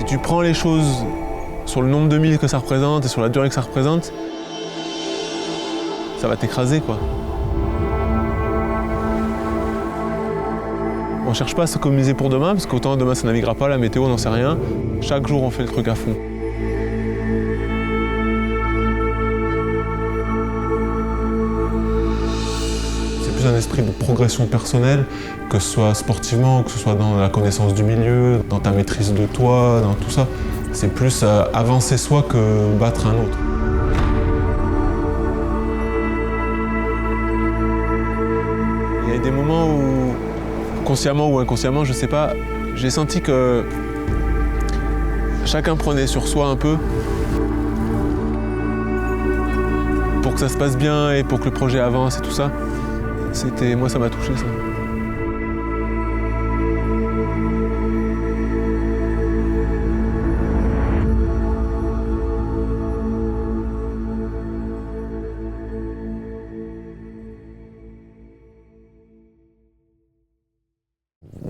tu prends les choses sur le nombre de milles que ça représente et sur la durée que ça représente, ça va t'écraser, quoi. On cherche pas à s'économiser pour demain, parce qu'autant demain ça naviguera pas, la météo, on n'en sait rien. Chaque jour, on fait le truc à fond. C'est plus un esprit de progression personnelle, que ce soit sportivement, que ce soit dans la connaissance du milieu, dans ta maîtrise de toi, dans tout ça. C'est plus avancer soi que battre un autre. Il y a des moments où, consciemment ou inconsciemment, je sais pas, j'ai senti que chacun prenait sur soi un peu pour que ça se passe bien et pour que le projet avance et tout ça. Moi, ça m'a touché, ça.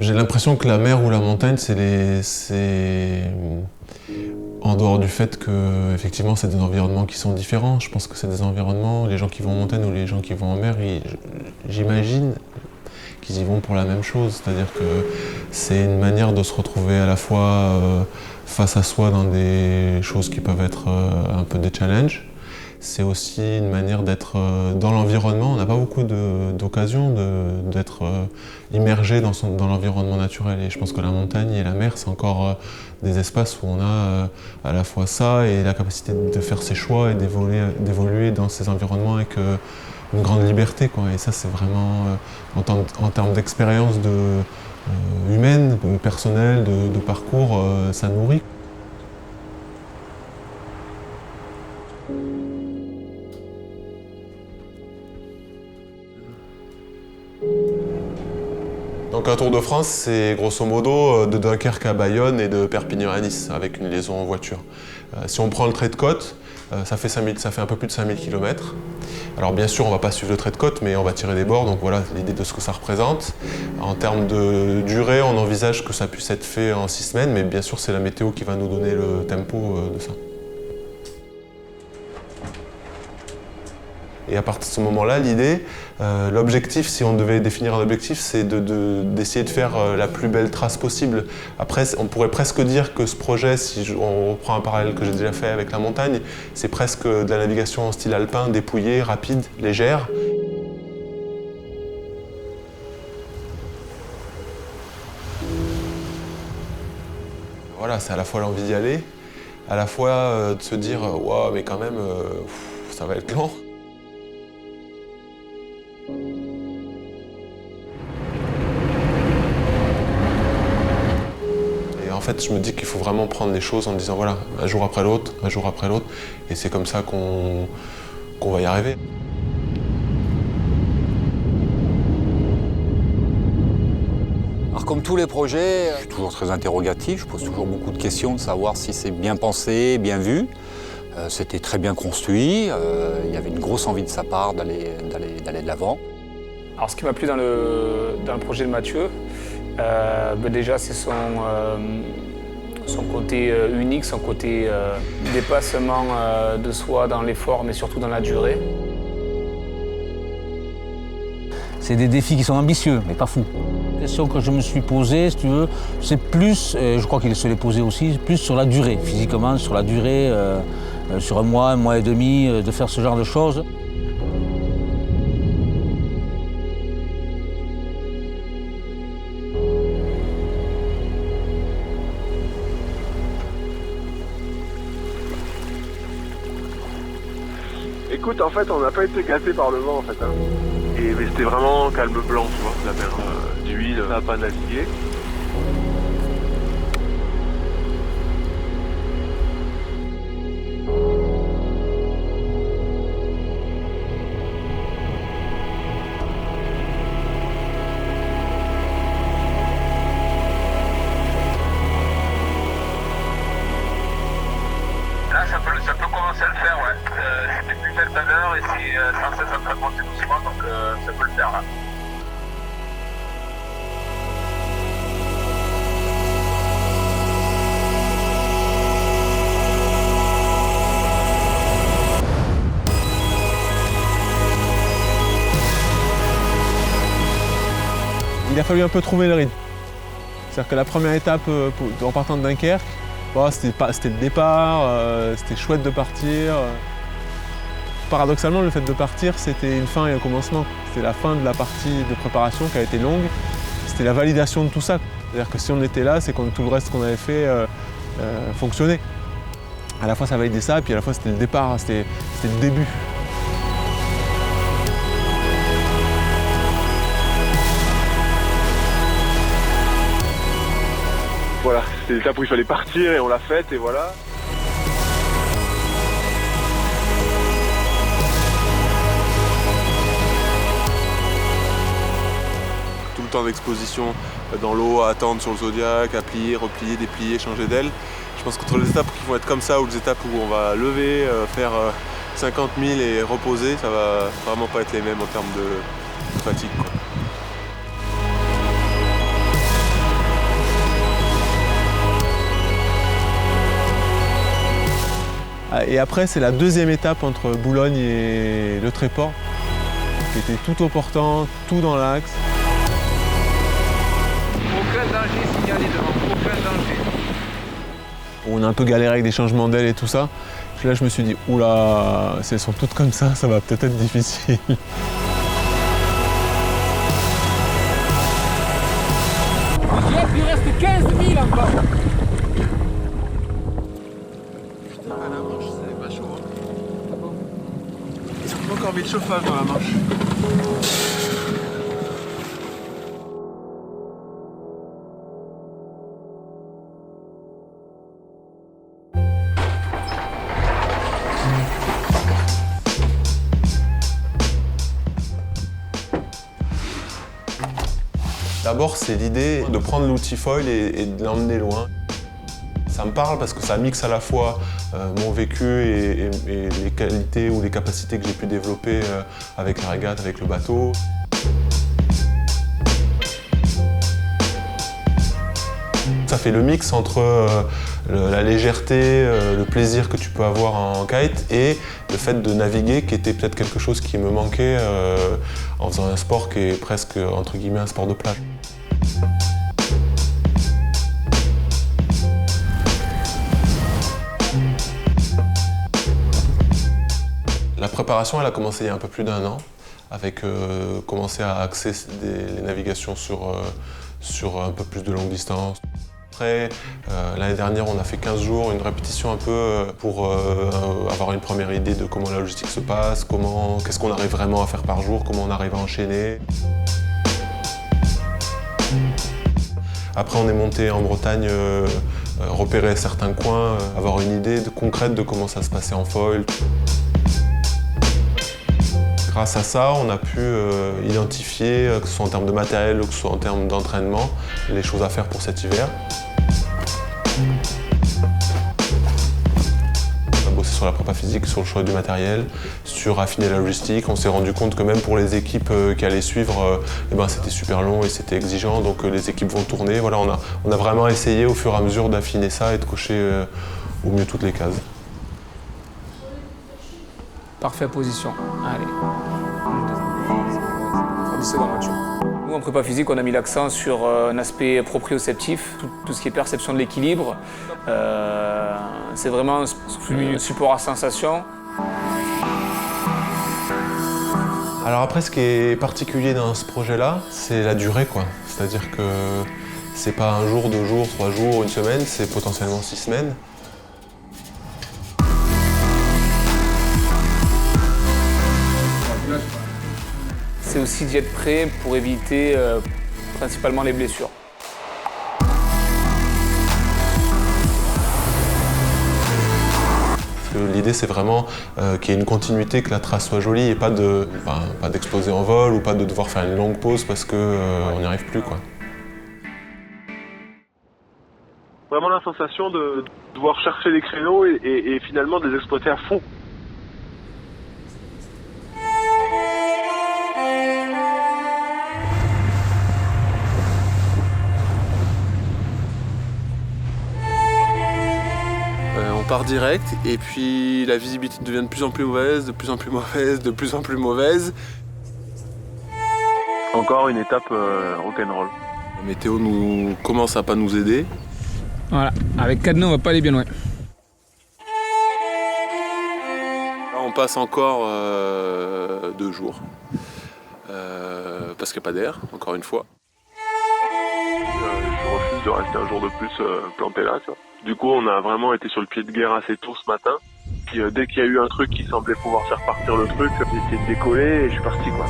J'ai l'impression que la mer ou la montagne, c'est en dehors du fait que, effectivement, c'est des environnements qui sont différents. Je pense que c'est des environnements, les gens qui vont en montagne ou les gens qui vont en mer, j'imagine qu'ils y vont pour la même chose. C'est-à-dire que c'est une manière de se retrouver à la fois face à soi dans des choses qui peuvent être un peu des challenges. C'est aussi une manière d'être dans l'environnement. On n'a pas beaucoup d'occasions d'être immergé dans l'environnement naturel. Et je pense que la montagne et la mer, c'est encore des espaces où on a à la fois ça et la capacité de faire ses choix et d'évoluer dans ces environnements avec une grande liberté, quoi. Et ça, c'est vraiment, en termes d'expérience humaine, personnelle, de parcours, ça nourrit. Donc un Tour de France, c'est grosso modo de Dunkerque à Bayonne et de Perpignan à Nice, avec une liaison en voiture. Si on prend le trait de côte, ça fait un peu plus de 5000 km. Alors bien sûr, on ne va pas suivre le trait de côte, mais on va tirer des bords, donc voilà l'idée de ce que ça représente. En termes de durée, on envisage que ça puisse être fait en 6 semaines, mais bien sûr, c'est la météo qui va nous donner le tempo de ça. Et à partir de ce moment-là, l'idée, l'objectif, si on devait définir un objectif, c'est d'essayer de faire la plus belle trace possible. Après, on pourrait presque dire que ce projet, si on reprend un parallèle que j'ai déjà fait avec la montagne, c'est presque de la navigation en style alpin, dépouillée, rapide, légère. Voilà, c'est à la fois l'envie d'y aller, à la fois de se dire « Waouh, mais quand même, ça va être lent ». En fait, je me dis qu'il faut vraiment prendre les choses en disant voilà, un jour après l'autre, et c'est comme ça qu'on va y arriver. Alors comme tous les projets, je suis toujours très interrogatif, je pose toujours beaucoup de questions de savoir si c'est bien pensé, bien vu. C'était très bien construit, il y avait une grosse envie de sa part d'aller de l'avant. Alors ce qui m'a plu dans le projet de Mathieu, déjà c'est son côté unique, son côté dépassement de soi dans l'effort, mais surtout dans la durée. C'est des défis qui sont ambitieux, mais pas fous. La question que je me suis posée, si tu veux, c'est plus, je crois qu'il se l'est posé aussi, plus sur la durée, physiquement, sur la durée, sur un mois et demi, de faire ce genre de choses. Écoute, en fait, on n'a pas été gâtés par le vent, en fait. Hein. Mais c'était vraiment calme blanc, tu vois, la mer d'huile, ça n'a pas navigué. Là, ça peut commencer à le faire, ouais. C'était plus telle d'heure et c'est sans cesse en train de monter doucement, donc ça peut le faire là. il a fallu un peu trouver le rythme. C'est-à-dire que la première étape en partant de Dunkerque, c'était le départ, c'était chouette de partir. Paradoxalement, le fait de partir, c'était une fin et un commencement. C'était la fin de la partie de préparation qui a été longue. C'était la validation de tout ça. C'est-à-dire que si on était là, c'est que tout le reste qu'on avait fait fonctionnait. À la fois ça validait ça, et puis à la fois c'était le départ, c'était le début. Voilà, c'était l'étape où il fallait partir et on l'a faite et voilà. Tout le temps d'exposition dans l'eau, à attendre sur le Zodiac, à plier, replier, déplier, changer d'aile. Je pense qu'entre les étapes qui vont être comme ça ou les étapes où on va lever, faire 50 000 et reposer, ça va vraiment pas être les mêmes en termes de fatigue, quoi. Et après, c'est la deuxième étape entre Boulogne et le Tréport, qui était tout au portant, tout dans l'axe. Aucun danger signalé devant, aucun danger. On a un peu galéré avec des changements d'aile et tout ça. Puis là, je me suis dit, oula, si elles sont toutes comme ça va peut-être être difficile. Il reste 15 000 encore. Putain, à la manche, c'est pas chaud. Ils ont encore mis de chauffage dans la manche. D'abord, c'est l'idée de prendre l'outil foil et de l'emmener loin. Ça me parle parce que ça mixe à la fois mon vécu et les qualités ou les capacités que j'ai pu développer avec la régate, avec le bateau. Ça fait le mix entre la légèreté, le plaisir que tu peux avoir en kite et le fait de naviguer qui était peut-être quelque chose qui me manquait en faisant un sport qui est presque entre guillemets un sport de plage. La préparation, elle a commencé il y a un peu plus d'1 an, avec commencer à axer les navigations sur un peu plus de longue distance. Après, l'année dernière, on a fait 15 jours, une répétition un peu pour avoir une première idée de comment la logistique se passe, qu'est-ce qu'on arrive vraiment à faire par jour, comment on arrive à enchaîner. Après, on est monté en Bretagne, repérer certains coins, avoir une idée concrète de comment ça se passait en foil. Grâce à ça, on a pu identifier, que ce soit en termes de matériel ou que ce soit en termes d'entraînement, les choses à faire pour cet hiver. On a bossé sur la prépa physique, sur le choix du matériel, sur affiner la logistique. On s'est rendu compte que même pour les équipes qui allaient suivre, c'était super long et c'était exigeant, donc les équipes vont tourner. Voilà, on a vraiment essayé au fur et à mesure d'affiner ça et de cocher au mieux toutes les cases. Parfait position. Allez. 10 secondes là-dessus. Nous, en prépa physique, on a mis l'accent sur un aspect proprioceptif, tout ce qui est perception de l'équilibre. C'est vraiment un support à sensation. Alors après, ce qui est particulier dans ce projet-là, c'est la durée, quoi. C'est-à-dire que c'est pas 1 jour, 2 jours, 3 jours, 1 semaine, c'est potentiellement 6 semaines. C'est aussi d'y être prêt pour éviter principalement les blessures. L'idée, c'est vraiment qu'il y ait une continuité, que la trace soit jolie et pas d'exploser en vol ou pas de devoir faire une longue pause parce qu'on n'y arrive plus, quoi. Vraiment la sensation de devoir chercher les créneaux et finalement de les exploiter à fond. On part direct et puis la visibilité devient de plus en plus mauvaise, de plus en plus mauvaise, de plus en plus mauvaise. Encore une étape rock'n'roll. La météo commence à pas nous aider. Voilà, avec cadenas, on va pas aller bien loin. Là, on passe encore 2 jours. Parce qu'il n'y a pas d'air, encore une fois. Je refuse de rester un jour de plus planté là. Tu vois. Du coup, on a vraiment été sur le pied de guerre assez tôt ce matin. Puis dès qu'il y a eu un truc qui semblait pouvoir faire partir le truc, j'ai essayé de décoller et je suis parti quoi.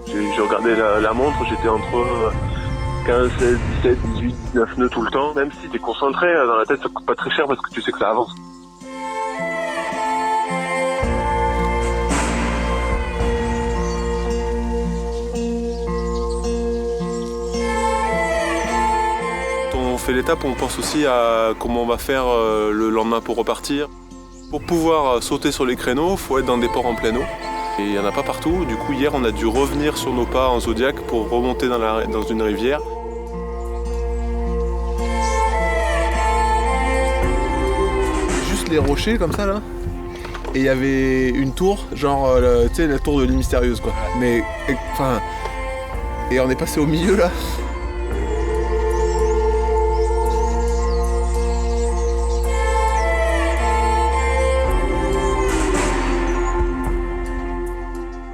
J'ai regardé la montre, j'étais entre 15, 16, 17, 18, 19 nœuds tout le temps. Même si t'es concentré, dans la tête ça coûte pas très cher parce que tu sais que ça avance. On fait l'étape, on pense aussi à comment on va faire le lendemain pour repartir. Pour pouvoir sauter sur les créneaux, il faut être dans des ports en pleine eau. Et il n'y en a pas partout. Du coup, hier, on a dû revenir sur nos pas en Zodiac pour remonter dans une rivière. Juste les rochers comme ça là. Et il y avait une tour, genre tu sais la tour de l'île mystérieuse quoi. Mais enfin, et on est passé au milieu là.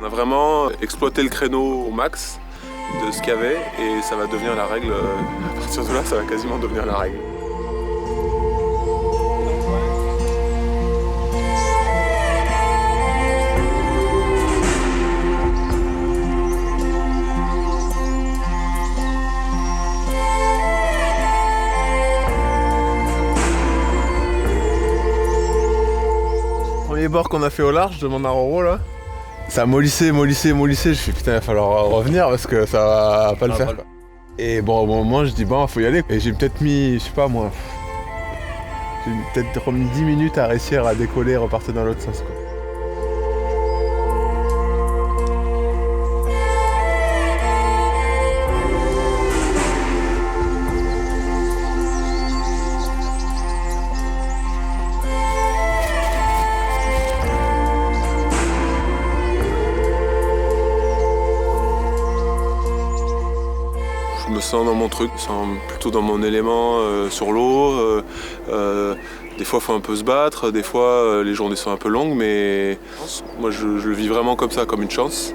On a vraiment exploité le créneau au max de ce qu'il y avait et ça va devenir la règle. À partir de là, ça va quasiment devenir la règle. Premier bord qu'on a fait au large de Monaroro là. Ça a mollissé, je fais putain, il va falloir revenir parce que ça va pas le faire. Et bon, au moment, je dis bon, faut y aller. Et j'ai peut-être mis, je sais pas moi, j'ai peut-être mis 10 minutes à réussir à décoller et repartir dans l'autre sens quoi. Je me sens dans mon truc, je me sens plutôt dans mon élément sur l'eau. Des fois, il faut un peu se battre, des fois, les journées sont un peu longues, mais moi, je le vis vraiment comme ça, comme une chance.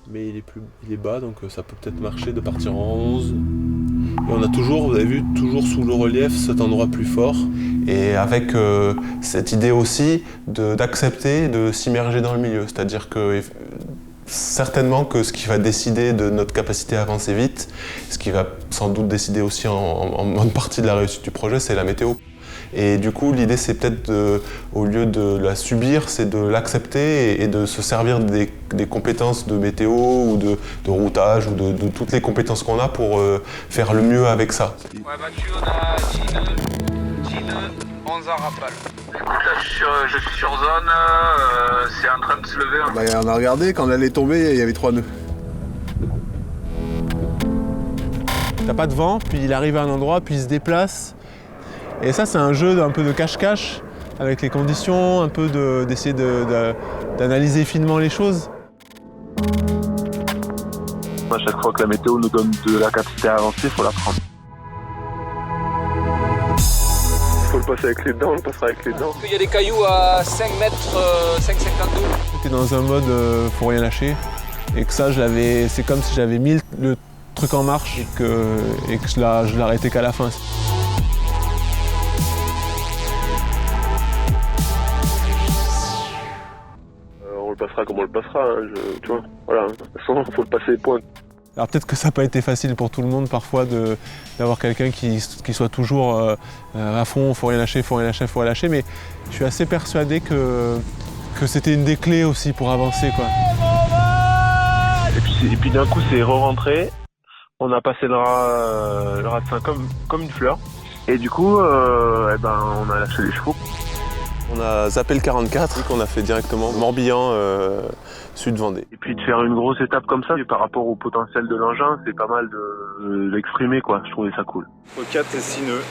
Mais il est bas, donc ça peut peut-être marcher de partir en 11. Et on a toujours, vous avez vu, toujours sous le relief cet endroit plus fort. Et avec cette idée aussi d'accepter de s'immerger dans le milieu, c'est-à-dire que certainement que ce qui va décider de notre capacité à avancer vite, ce qui va sans doute décider aussi en bonne partie de la réussite du projet, c'est la météo. Et du coup, l'idée, c'est peut-être, au lieu de la subir, c'est de l'accepter et de se servir des compétences de météo ou de routage ou de toutes les compétences qu'on a pour faire le mieux avec ça. Ouais, Mathieu, on a 10 nœuds, 11 à rafale. Écoute, là, je suis sur zone, c'est en train de se lever. Bah, on a regardé, quand elle allait tomber, il y avait 3 nœuds. T'as pas de vent, puis il arrive à un endroit, puis il se déplace. Et ça, c'est un jeu un peu de cache-cache, avec les conditions, un peu d'essayer d'analyser finement les choses. À chaque fois que la météo nous donne de la capacité à avancer, il faut la prendre. Il faut le passer avec les dents, on le passera avec les dents. Il y a des cailloux à 5 mètres, 5,52. J'étais dans un mode faut rien lâcher, et que ça, c'est comme si j'avais mis le truc en marche et que je l'arrêtais qu'à la fin. On le passera comme on le passera, hein, tu vois. Voilà, de toute façon, il faut le passer, point. Alors peut-être que ça n'a pas été facile pour tout le monde parfois d'avoir quelqu'un qui soit toujours à fond, faut rien lâcher, mais je suis assez persuadé que c'était une des clés aussi pour avancer, quoi. Et puis d'un coup c'est re-rentré, on a passé le rat de sein comme une fleur, et du coup on a lâché les chevaux. On a zappé le 44 qu'on a fait directement Morbihan, sud Vendée. Et puis de faire une grosse étape comme ça, par rapport au potentiel de l'engin, c'est pas mal de l'exprimer quoi, je trouvais ça cool. Entre 4 et 6 nœuds,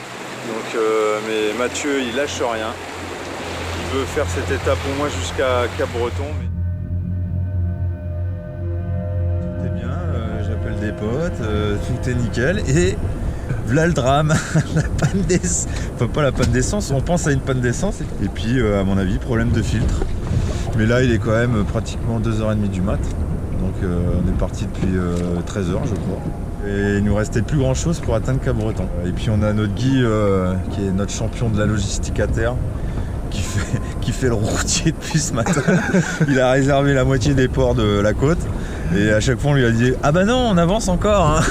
donc, mais Mathieu il lâche rien. Je veux faire cette étape au moins jusqu'à Cap-Breton. Tout est bien, j'appelle des potes, tout est nickel et voilà le drame, la panne d'essence. Enfin pas la panne d'essence, on pense à une panne d'essence. Et puis à mon avis, problème de filtre. Mais là il est quand même pratiquement 2h30 du mat. Donc on est parti depuis 13h je crois. Et il nous restait plus grand chose pour atteindre Cap-Breton. Et puis on a notre Guy qui est notre champion de la logistique à terre. Qui fait le routier depuis ce matin. Il a réservé la moitié des ports de la côte. Et à chaque fois on lui a dit « Ah bah non, on avance encore hein. !»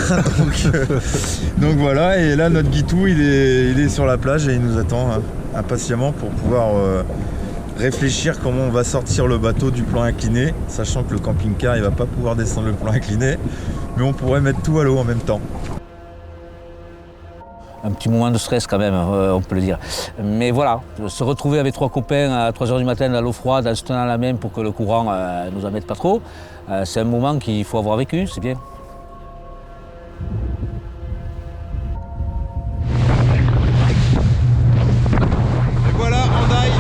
donc voilà, et là notre Guitou il est sur la plage et il nous attend impatiemment pour pouvoir réfléchir comment on va sortir le bateau du plan incliné, sachant que le camping-car il va pas pouvoir descendre le plan incliné, mais on pourrait mettre tout à l'eau en même temps. Un petit moment de stress quand même, on peut le dire. Mais voilà, se retrouver avec 3 copains à 3h du matin dans l'eau froide, en se tenant la main pour que le courant ne nous en mette pas trop, c'est un moment qu'il faut avoir vécu, c'est bien. Et voilà, Hendaye.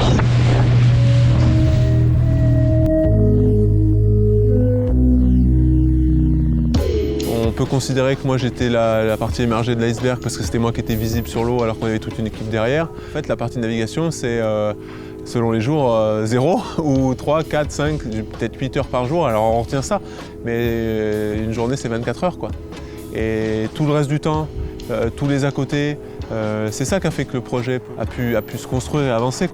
On peut considérer que moi j'étais la partie émergée de l'iceberg parce que c'était moi qui étais visible sur l'eau alors qu'on avait toute une équipe derrière. En fait, la partie navigation, c'est selon les jours 0 ou 3, 4, 5, peut-être 8 heures par jour. Alors on retient ça, mais une journée c'est 24 heures quoi. Et tout le reste du temps, tous les à côté, c'est ça qui a fait que le projet a pu se construire et avancer.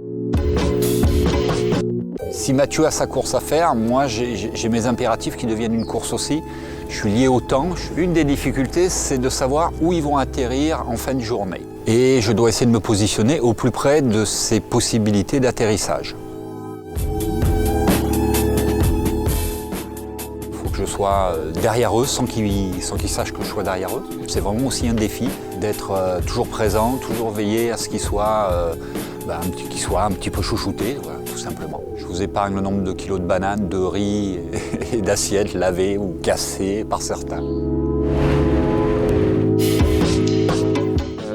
Si Mathieu a sa course à faire, moi j'ai mes impératifs qui deviennent une course aussi. Je suis lié au temps. Une des difficultés, c'est de savoir où ils vont atterrir en fin de journée. Et je dois essayer de me positionner au plus près de ces possibilités d'atterrissage. Il faut que je sois derrière eux sans qu'ils sachent que je sois derrière eux. C'est vraiment aussi un défi d'être toujours présent, toujours veiller à ce qu'ils soient un petit peu chouchoutés, voilà, tout simplement. Je vous épargne le nombre de kilos de bananes, de riz et d'assiettes lavées ou cassées par certains.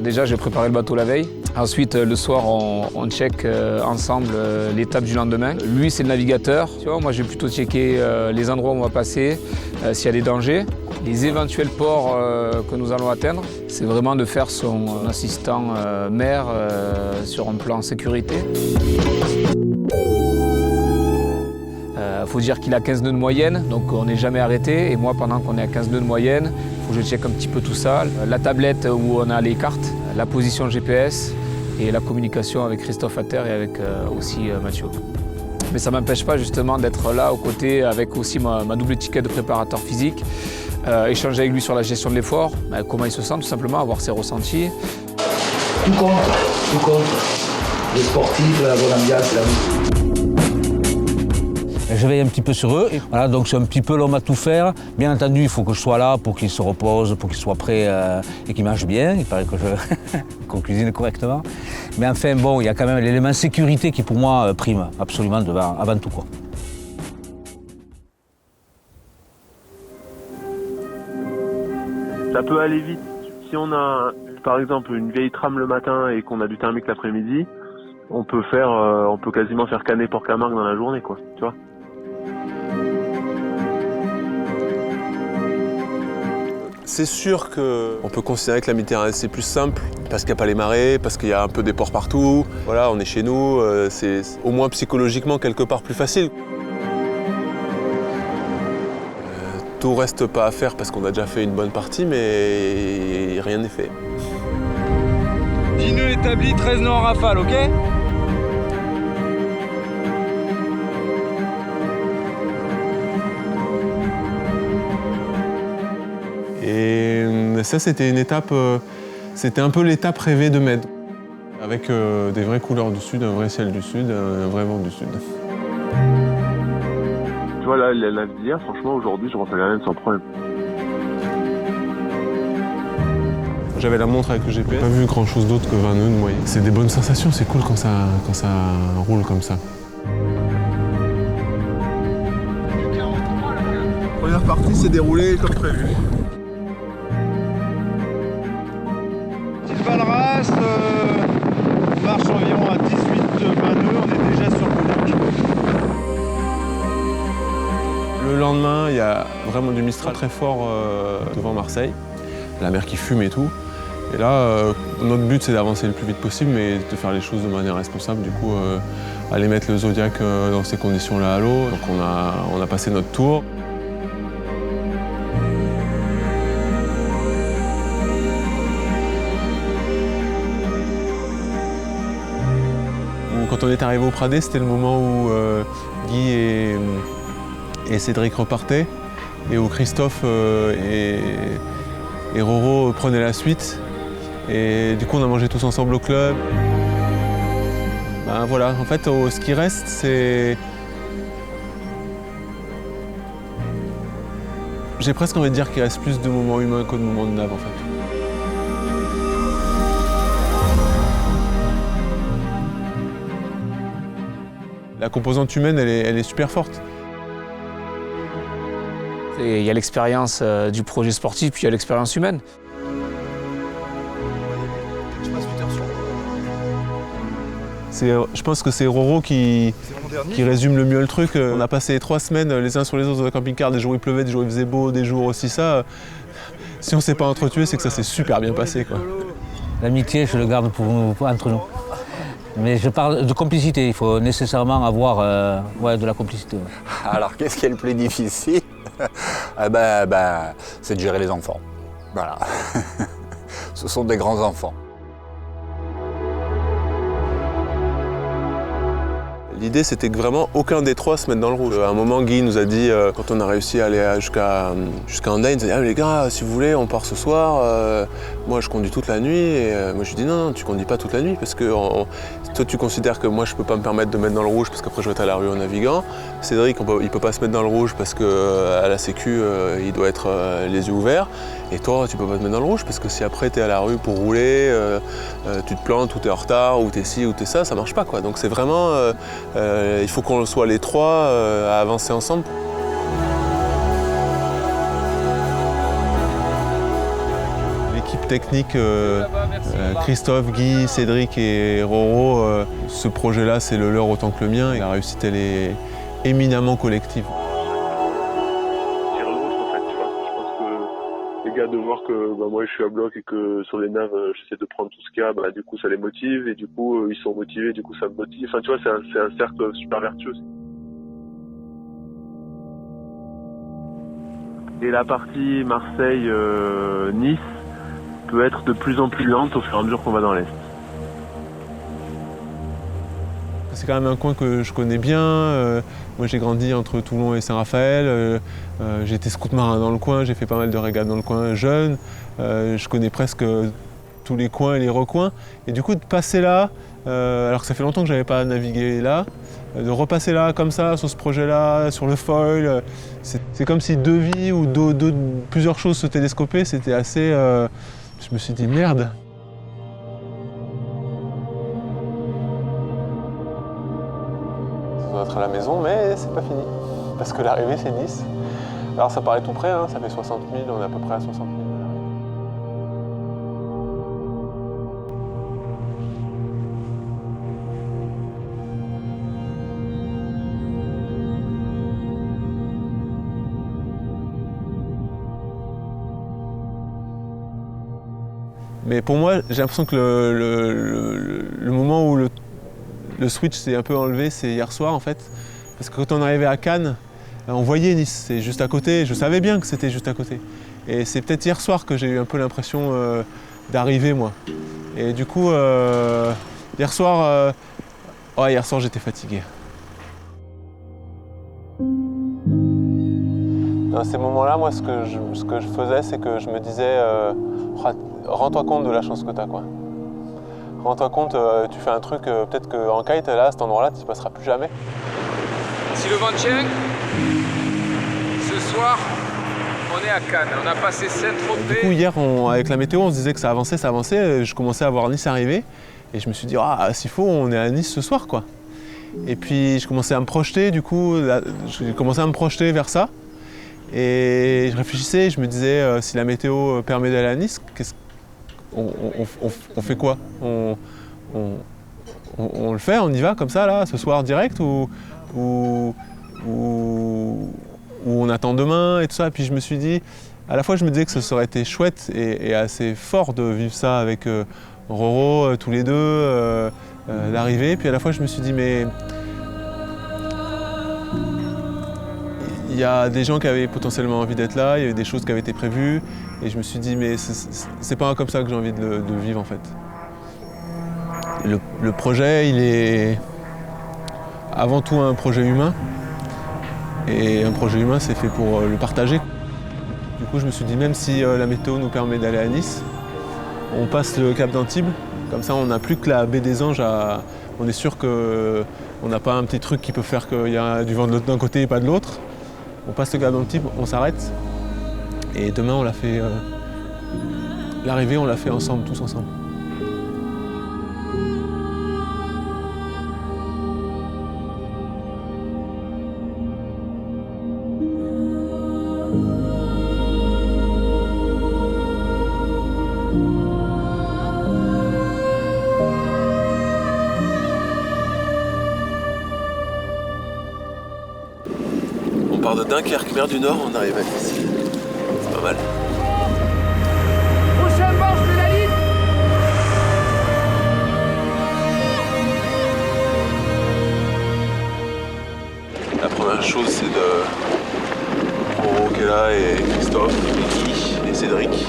Déjà, j'ai préparé le bateau la veille. Ensuite, le soir, on check ensemble l'étape du lendemain. Lui, c'est le navigateur. Tu vois, moi, j'ai plutôt checké les endroits où on va passer, s'il y a des dangers. Les éventuels ports que nous allons atteindre, c'est vraiment de faire son assistant mer sur un plan sécurité. Faut dire qu'il a 15 nœuds de moyenne, donc on n'est jamais arrêté. Et moi, pendant qu'on est à 15 nœuds de moyenne, il faut que je check un petit peu tout ça. La tablette où on a les cartes, la position GPS et la communication avec Christophe à terre et avec aussi Mathieu. Mais ça ne m'empêche pas justement d'être là aux côtés avec aussi ma double étiquette de préparateur physique, échanger avec lui sur la gestion de l'effort, comment il se sent tout simplement, avoir ses ressentis. Tout compte. Les sportifs, la bonne ambiance, la vie. Je veille un petit peu sur eux. Voilà, donc c'est un petit peu l'homme à tout faire. Bien entendu, il faut que je sois là pour qu'ils se reposent, pour qu'ils soient prêts et qu'ils mangent bien. Il paraît que qu'on cuisine correctement. Mais enfin, bon, il y a quand même l'élément sécurité qui, pour moi, prime absolument avant tout, quoi. Ça peut aller vite. Si on a, par exemple, une vieille trame le matin et qu'on a du thermique l'après-midi, on peut quasiment faire Canet-Port-Camargue dans la journée, quoi. Tu vois. C'est sûr qu'on peut considérer que la Méditerranée c'est plus simple parce qu'il n'y a pas les marées, parce qu'il y a un peu des ports partout. Voilà, on est chez nous, c'est au moins psychologiquement quelque part plus facile. Tout reste pas à faire parce qu'on a déjà fait une bonne partie, mais rien n'est fait. 10 nœuds établis, 13 nœuds en rafale, ok ? Et ça, c'était une étape, c'était un peu l'étape rêvée de Med, avec des vraies couleurs du sud, un vrai ciel du sud, un vrai vent du sud. Tu vois, là, la d'hier, franchement, aujourd'hui, je rentre à la même sans problème. J'avais la montre avec le GPS, j'ai pas vu grand chose d'autre que 20 nœuds de moyenne. C'est des bonnes sensations, c'est cool quand ça roule comme ça. Première partie s'est déroulée comme prévu. Petite valrace, on marche environ à 18-20 nœuds, on est déjà sur a vraiment du Mistral très fort devant Marseille, la mer qui fume et tout. Et là, notre but c'est d'avancer le plus vite possible, mais de faire les choses de manière responsable. Du coup, aller mettre le Zodiac dans ces conditions-là à l'eau. Donc on a passé notre tour. Quand on est arrivé au Pradé, c'était le moment où Guy et Cédric repartaient et où Christophe et Roro prenaient la suite. Et du coup, on a mangé tous ensemble au club. Ben voilà, en fait, ce qui reste, c'est... J'ai presque envie de dire qu'il reste plus de moments humains que de moments de nav, en fait. La composante humaine, elle est super forte. Il y a l'expérience du projet sportif, puis il y a l'expérience humaine. Je pense que c'est Roro qui résume le mieux le truc. On a passé 3 semaines les uns sur les autres dans un camping-car, des jours où il pleuvait, des jours où il faisait beau, des jours aussi ça. Si on ne s'est pas entretué, c'est que ça s'est super bien passé, quoi. L'amitié, je le garde pour entre nous. Mais je parle de complicité, il faut nécessairement avoir de la complicité. Ouais. Alors qu'est-ce qui est le plus difficile? C'est de gérer les enfants. Voilà. Ce sont des grands enfants. L'idée, c'était que vraiment aucun des 3 se mette dans le rouge. À un moment, Guy nous a dit, quand on a réussi à aller jusqu'à Hendaye, il nous a dit « Ah les gars, si vous voulez, on part ce soir. Moi, je conduis toute la nuit. » Et moi, je lui ai dit « Non, tu conduis pas toute la nuit parce que toi, tu considères que moi, je peux pas me permettre de mettre dans le rouge parce qu'après, je vais être à la rue en naviguant. Cédric, il peut pas se mettre dans le rouge parce qu'à la sécu, il doit être les yeux ouverts. Et toi, tu peux pas te mettre dans le rouge parce que si après, tu es à la rue pour rouler, tu te plantes ou tu es en retard ou tu es ci ou tu es ça marche pas, quoi. Donc, c'est vraiment... il faut qu'on soit les 3 à avancer ensemble. L'équipe technique, Christophe, Guy, Cédric et Roro, ce projet-là, c'est le leur autant que le mien. Et la réussite, elle est éminemment collective. De voir que moi je suis à bloc et que sur les naves j'essaie de prendre tout ce qu'il y a, du coup ça les motive et du coup ils sont motivés, du coup ça me motive. Enfin tu vois, c'est un cercle super vertueux. Et la partie Marseille-Nice peut être de plus en plus lente au fur et à mesure qu'on va dans l'Est. C'est quand même un coin que je connais bien. Moi j'ai grandi entre Toulon et Saint-Raphaël. J'ai été scout marin dans le coin, j'ai fait pas mal de régates dans le coin jeune. Je connais presque tous les coins et les recoins. Et du coup de passer là, alors que ça fait longtemps que je n'avais pas navigué là, de repasser là comme ça, sur ce projet-là, sur le foil, c'est comme si 2 vies ou plusieurs choses se télescopaient. C'était assez... je me suis dit merde. Être à la maison, mais c'est pas fini. Parce que l'arrivée, c'est Nice. Alors ça paraît tout près, hein, ça fait 60 000, on est à peu près à 60 000. Mais pour moi, j'ai l'impression que le moment où le switch s'est un peu enlevé, c'est hier soir en fait. Parce que quand on arrivait à Cannes, on voyait Nice, c'est juste à côté. Je savais bien que c'était juste à côté. Et c'est peut-être hier soir que j'ai eu un peu l'impression d'arriver, moi. Et du coup, hier soir j'étais fatigué. Dans ces moments-là, moi, ce que je faisais, c'est que je me disais rends-toi compte de la chance que tu as, quoi. Rends-toi compte, tu fais un truc, peut-être qu'en kite, là, à cet endroit-là, tu n'y passeras plus jamais. Si le vent tient, ce soir, on est à Cannes. On a passé Saint-Tropez. Du coup, hier, avec la météo, on se disait que ça avançait. Je commençais à voir Nice arriver. Et je me suis dit, s'il faut, on est à Nice ce soir, quoi. Et puis, je commençais à me projeter, du coup, j'ai commencé à me projeter vers ça. Et je réfléchissais, je me disais, si la météo permet d'aller à Nice, on fait quoi? On le fait, on y va comme ça, là, ce soir direct ou où on attend demain et tout ça. Et puis je me suis dit, à la fois je me disais que ça aurait été chouette et assez fort de vivre ça avec Roro, tous les deux, l'arrivée. Puis à la fois je me suis dit, mais il y a des gens qui avaient potentiellement envie d'être là, il y avait des choses qui avaient été prévues. Et je me suis dit, mais c'est pas comme ça que j'ai envie de vivre en fait. Le projet, il est avant tout un projet humain. Et un projet humain, c'est fait pour le partager. Du coup, je me suis dit, même si la météo nous permet d'aller à Nice, on passe le cap d'Antibes. Comme ça, on n'a plus que la baie des Anges. On est sûr qu'on n'a pas un petit truc qui peut faire qu'il y a du vent d'un côté et pas de l'autre. On passe le cap d'Antibes, on s'arrête. Et demain, on l'a fait. L'arrivée, on l'a fait ensemble, tous ensemble. On part de Dunkerque, mer du Nord, on arrive à Nice. C'est pas mal. Prochaine marche de la ligne. La première chose, c'est de Roro qui est là et Christophe, Ricky et Cédric.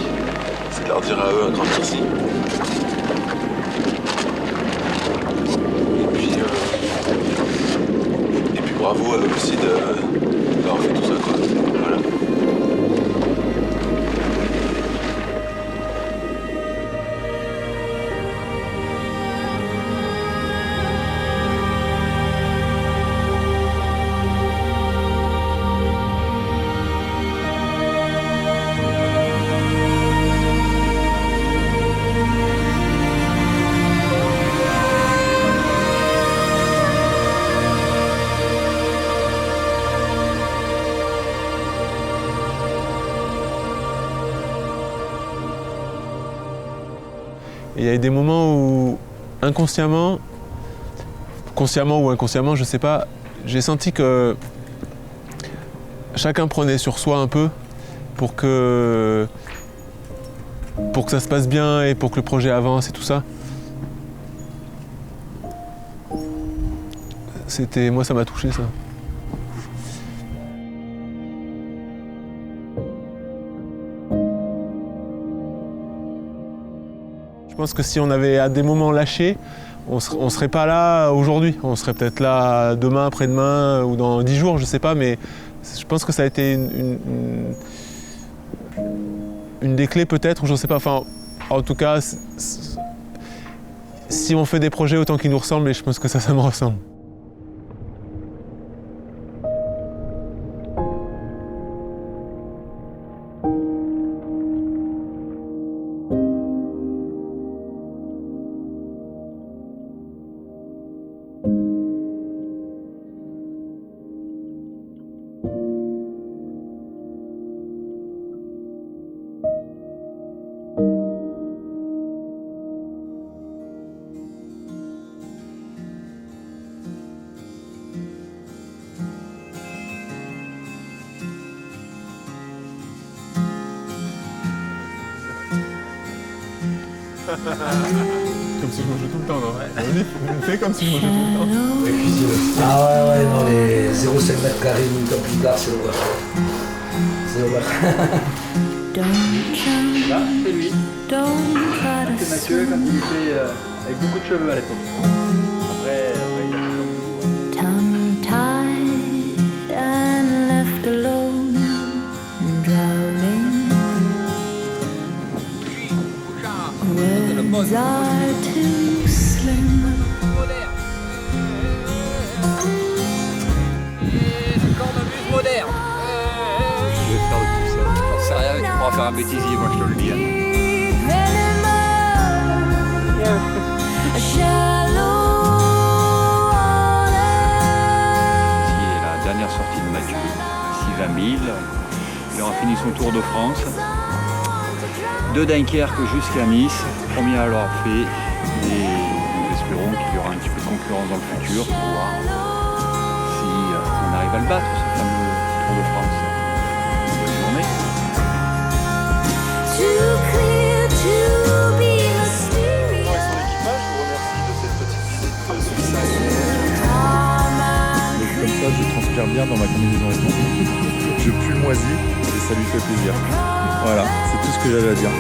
C'est de leur dire à eux un grand merci. Et puis bravo à eux aussi d'avoir fait tout ça, quoi. Voilà. Et il y a eu des moments où, inconsciemment, consciemment ou inconsciemment, je sais pas, j'ai senti que chacun prenait sur soi un peu pour que ça se passe bien et pour que le projet avance et tout ça. Moi, ça m'a touché, ça. Je pense que si on avait à des moments lâché, on serait pas là aujourd'hui. On serait peut-être là demain, après-demain ou dans 10 jours, je sais pas, mais je pense que ça a été une des clés peut-être, ou je sais pas. Enfin, en tout cas, si on fait des projets autant qu'ils nous ressemblent, et je pense que ça me ressemble. Comme si je mangeais tout le temps, non? Vas-y, fais comme si je mangeais tout le temps. Les cuisines. Ah ouais, non, les 0,5 mètres carrés, une temps plus tard, c'est ouvert. C'est ouvert. Là, c'est lui. C'est Mathieu quand il était avec beaucoup de cheveux à l'époque. Après, il a C'est rien, tu pourras faire un bêtisier, moi je te le dis. Ici est la dernière sortie de Mathieu, ici 20 000. Il aura fini son tour de France. De Dunkerque jusqu'à Nice, premier à l'avoir fait. Et nous espérons qu'il y aura un petit peu de concurrence dans le futur pour voir si on arrive à le battre, ce fameux Tour de France. je transpire bien dans ma combinaison étanche. Je pue le moisi et ça lui fait plaisir. Voilà, c'est tout ce que j'avais à dire.